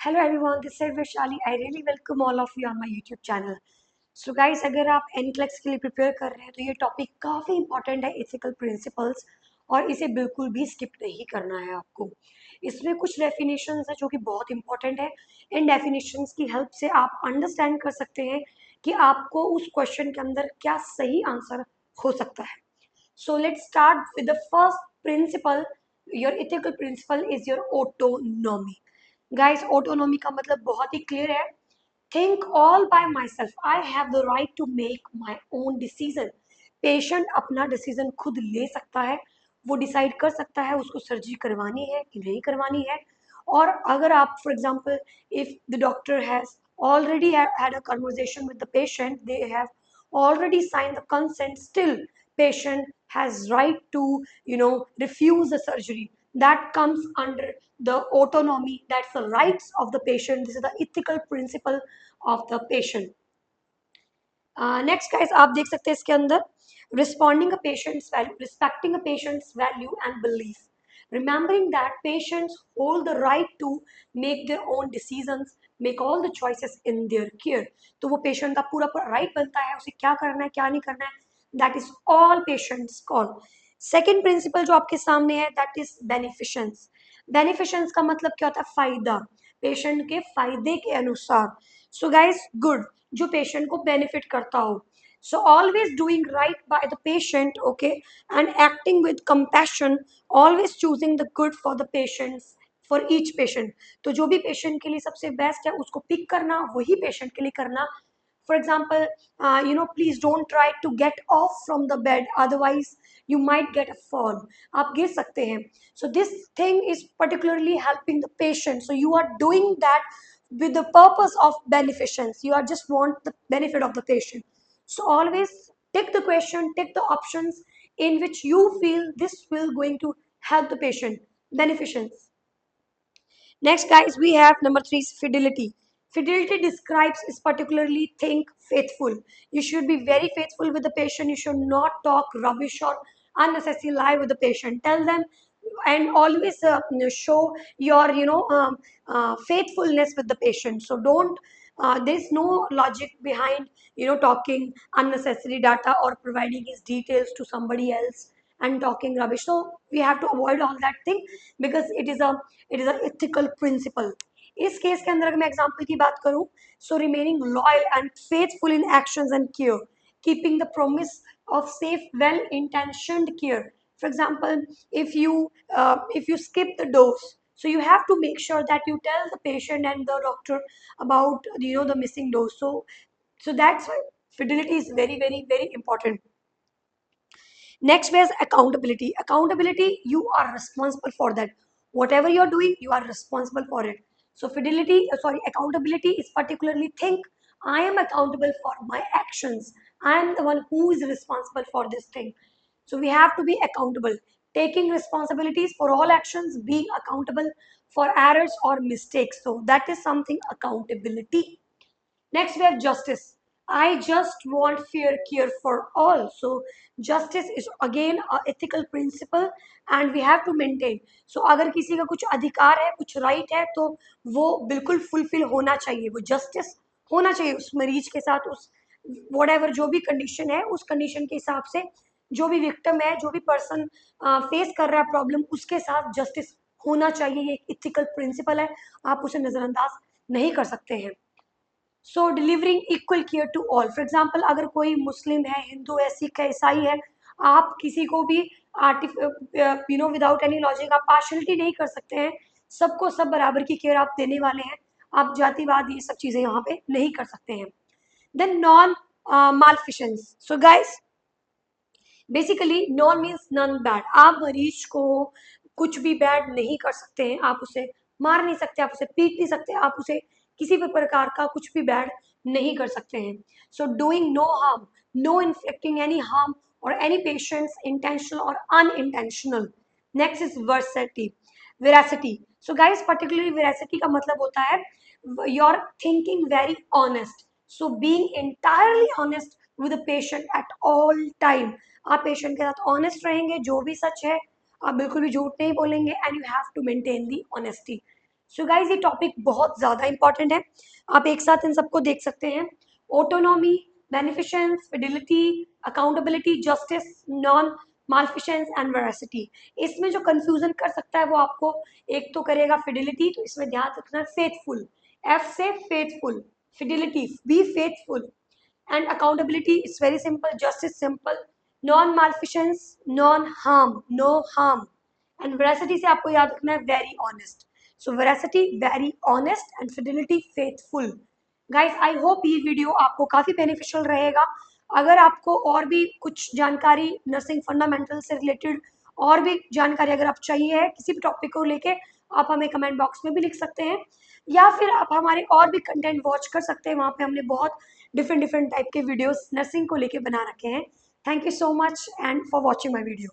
Hello everyone, this is Vaishali. I really welcome all of you on my YouTube channel. So guys, अगर आप NCLEX के लिए prepare कर रहे हैं तो ये टॉपिक काफ़ी इंपॉर्टेंट है, एथिकल प्रिंसिपल्स, और इसे बिल्कुल भी स्किप नहीं करना है आपको। इसमें कुछ डेफिनेशंस है जो कि बहुत इंपॉर्टेंट है। इन डेफिनेशंस की हेल्प से आप अंडरस्टैंड कर सकते हैं कि आपको उस क्वेश्चन के अंदर क्या सही आंसर हो सकता है। So let's start with the first principle. Your ethical principle is your autonomy. Guys, autonomy का मतलब बहुत ही क्लियर है। Think all by myself. I have the right to make my own decision. Patient अपना decision खुद ले सकता है, वो डिसाइड कर सकता है उसको सर्जरी करवानी है कि नहीं करवानी है। और अगर आप for example if the doctor has already had a conversation with the patient, they have already signed the consent, still patient has right to refuse the surgery. That comes under the autonomy. That's the rights of the patient. This is the ethical principle of the patient. Next guys, आप देख सकते हैं इसके अंदर responding a patient's value, respecting a patient's value and belief, remembering that patients hold the right to make their own decisions, make all the choices in their care. तो वो patient का पूरा पूरा राइट बनता है उसे क्या करना है क्या नहीं करना है। That is all patient's call. Second principle जो आपके सामने है दैट इज बेनिफिशंस। बेनिफिशंस का मतलब क्या होता है? फायदा, पेशेंट के फायदे के अनुसार। सो गाइस, गुड जो पेशेंट को बेनिफिट करता हो। So always doing right by the patient, okay, and acting with compassion, always choosing the good for the patients, for each patient. तो जो भी पेशेंट के लिए सबसे बेस्ट है उसको पिक करना, वही पेशेंट के लिए करना। For example, please don't try to get off from the bed, otherwise you might get a fall. आप गिर सकते हैं। So this thing is particularly helping the patient. So you are doing that with the purpose of beneficence. You are just want the benefit of the patient. So always take the question, take the options in which you feel this will going to help the patient. Beneficence. Next, guys, we have number three is fidelity. Fidelity describes is particularly think faithful. You should be very faithful with the patient. You should not talk rubbish or unnecessary lie with the patient. Tell them and always show your faithfulness with the patient. So don't there's no logic behind talking unnecessary data or providing his details to somebody else and talking rubbish. So we have to avoid all that thing because it is a ethical principle. इस case के अंदर अगर मैं example की बात करूं, so remaining loyal and faithful in actions and care, keeping the promise of safe well intentioned care. For example, if you skip the dose, so you have to make sure that you tell the patient and the doctor about the missing dose. So that's why fidelity is very very very important. Next is accountability. Accountability, you are responsible for that. Whatever you're doing, you are responsible for it. So accountability is particularly think I am accountable for my actions. I am the one who is responsible for this thing. So we have to be accountable. Taking responsibilities for all actions, being accountable for errors or mistakes. So that is something accountability. Next, we have justice. I just want fair care for all. So justice is again a ethical principle and we have to maintain. So अगर किसी का कुछ अधिकार है, कुछ right है, तो वो बिल्कुल fulfill होना चाहिए, वो justice होना चाहिए उस मरीज के साथ, उस whatever जो भी condition है, उस condition के हिसाब से जो भी victim है, जो भी person face कर रहा है problem, उसके साथ justice होना चाहिए। ये ethical principle है, आप उसे नजरअंदाज नहीं कर सकते हैं। So delivering equal care to all. For example, अगर कोई मुस्लिम है, हिंदू है, सिख है, ईसाई है, आप किसी को भी विदाउट एनी लॉजिक आप पार्शलिटी नहीं कर सकते हैं। सबको सब बराबर की केयर आप देने वाले हैं। आप जातिवाद ये सब चीजें यहाँ पे नहीं कर सकते हैं। Then non maleficence. So guys, basically non means none bad. आप मरीज को कुछ भी बैड नहीं कर सकते हैं, आप उसे मार नहीं सकते, आप उसे पीट नहीं सकते, आप उसे किसी भी प्रकार का कुछ भी बैड नहीं कर सकते हैं। So doing no harm, no inflicting any harm और एनी पेशेंट्स इंटेंशनल और unintentional. Next is veracity, veracity. So guys, particularly veracity का मतलब होता है your thinking very honest. So being entirely honest with the patient at all time. आप patient के साथ honest रहेंगे, जो भी सच है आप बिल्कुल भी झूठ नहीं बोलेंगे and you have to maintain the honesty. So guys ये टॉपिक बहुत ज़्यादा इंपॉर्टेंट है, आप एक साथ इन सबको देख सकते हैं। Autonomy, beneficence, fidelity, accountability, justice, non maleficence and veracity. इसमें जो कंफ्यूजन कर सकता है वो आपको एक तो करेगा फिडिलिटी, तो इसमें ध्यान रखना फेथफुल, एफ से faithful, fidelity be faithful, and accountability is very simple, justice simple, non malfeasance, non harm, no harm, and veracity से आपको याद रखना है very honest. So veracity very honest and fidelity faithful. Guys, I hope ये video आपको काफ़ी beneficial रहेगा। अगर आपको और भी कुछ जानकारी नर्सिंग फंडामेंटल से रिलेटेड और भी जानकारी अगर आप चाहिए है किसी भी टॉपिक को लेके, आप हमें कमेंट बॉक्स में भी लिख सकते हैं, या फिर आप हमारे और भी कंटेंट वॉच कर सकते हैं। वहाँ पे हमने बहुत डिफरेंट डिफरेंट टाइप के वीडियोस नर्सिंग को लेके बना रखे हैं। Thank you so much and for watching my video.